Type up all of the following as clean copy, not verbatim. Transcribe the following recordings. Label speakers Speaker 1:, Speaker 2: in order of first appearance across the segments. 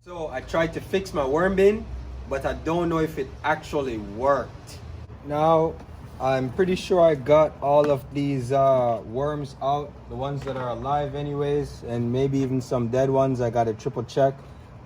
Speaker 1: So I tried to fix my worm bin, but I don't know if it actually worked. Now, I'm pretty sure I got all of these worms out, the ones that are alive anyways, and maybe even some dead ones. I got to triple check.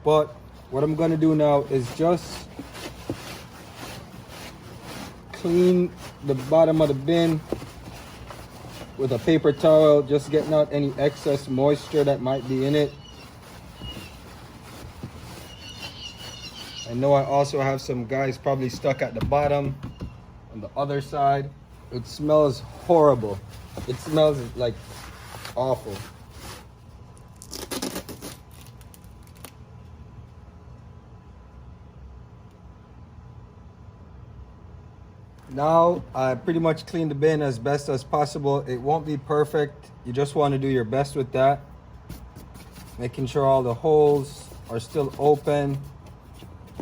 Speaker 1: But what I'm gonna do now is just clean the bottom of the bin with a paper towel, just getting out any excess moisture that might be in it. I know I also have some guys probably stuck at the bottom on the other side. It smells horrible. It smells like awful. Now I pretty much cleaned the bin as best as possible. It won't be perfect. You just want to do your best with that. Making sure all the holes are still open,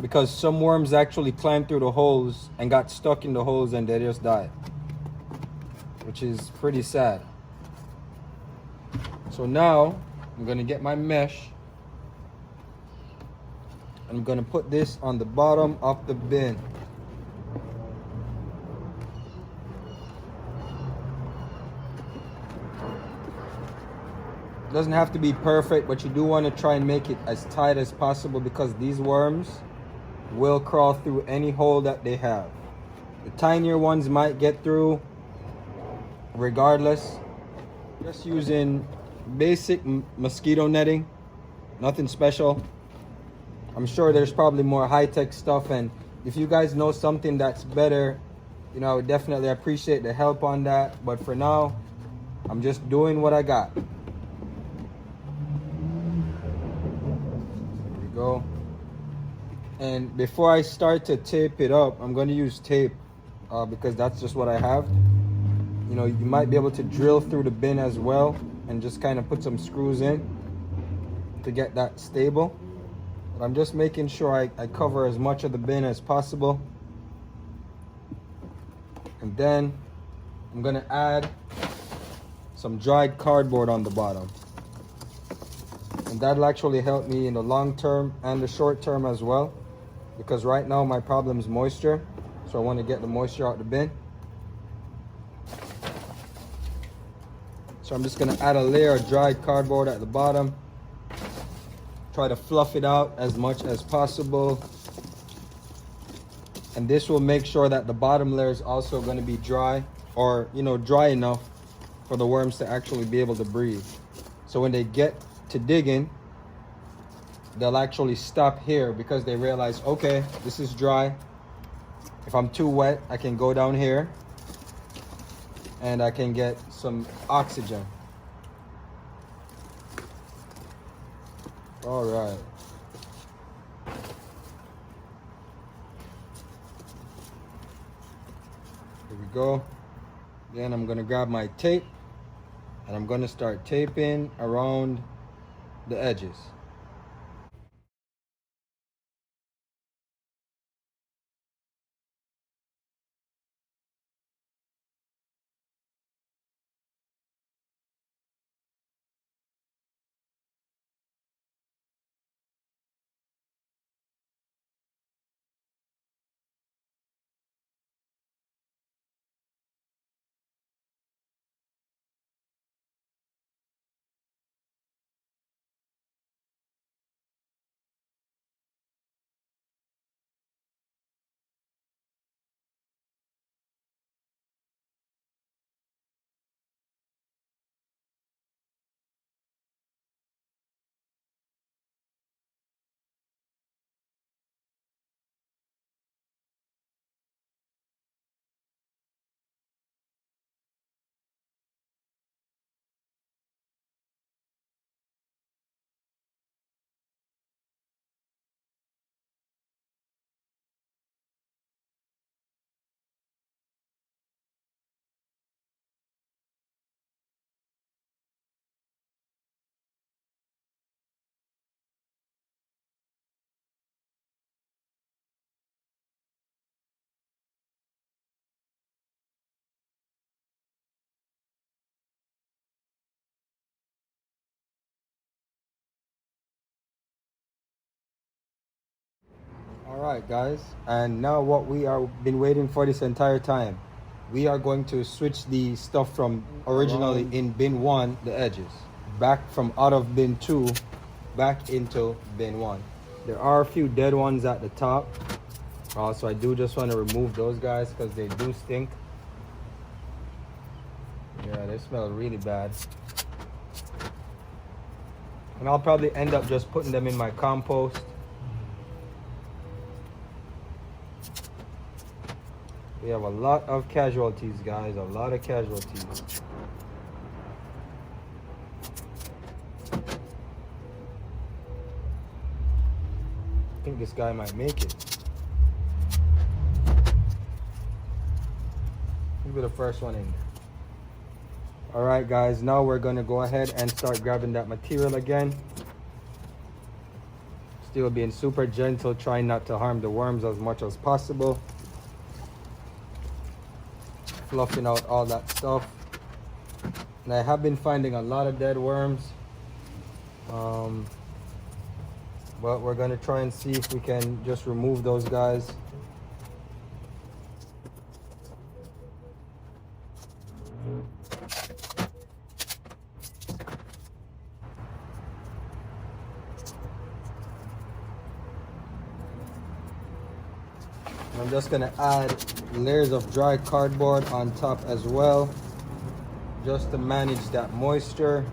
Speaker 1: because some worms actually climbed through the holes and got stuck in the holes and they just died, which is pretty sad. So now I'm gonna get my mesh. I'm gonna put this on the bottom of the bin. It doesn't have to be perfect, but you do want to try and make it as tight as possible, because these worms will crawl through any hole that they have. The tinier ones might get through regardless. Just using basic mosquito netting, nothing special. I'm sure there's probably more high-tech stuff, and if you guys know something that's better, you know, I would definitely appreciate the help on that. But for now, I'm just doing what I got. There we go. And before I start to tape it up, I'm going to use tape because that's just what I have. You know, you might be able to drill through the bin as well and just kind of put some screws in to get that stable. But I'm just making sure I cover as much of the bin as possible. And then I'm going to add some dried cardboard on the bottom. And that'll actually help me in the long term and the short term as well, because right now my problem is moisture, so I want to get the moisture out the bin. So I'm just going to add a layer of dried cardboard at the bottom. Try to fluff it out as much as possible. And this will make sure that the bottom layer is also going to be dry, or, you know, dry enough for the worms to actually be able to breathe. So when they get to digging, they'll actually stop here because they realize, okay, this is dry. If I'm too wet, I can go down here and I can get some oxygen. All right. Here we go. Then I'm gonna grab my tape and I'm gonna start taping around the edges. All right, guys, and now what we are been waiting for this entire time, we are going to switch the stuff from originally in bin 1, the edges, back from out of bin 2 back into bin 1. There are a few dead ones at the top, so I do just want to remove those guys because they do stink. Yeah, they smell really bad. And I'll probably end up just putting them in my compost. We have a lot of casualties, guys, a lot of casualties. I think this guy might make it. He'll be the first one in there. All right, guys, now we're gonna go ahead and start grabbing that material again. Still being super gentle, trying not to harm the worms as much as possible. Fluffing out all that stuff. And I have been finding a lot of dead worms. But we're gonna try and see if we can just remove those guys. I'm just gonna add layers of dry cardboard on top as well, just to manage that moisture.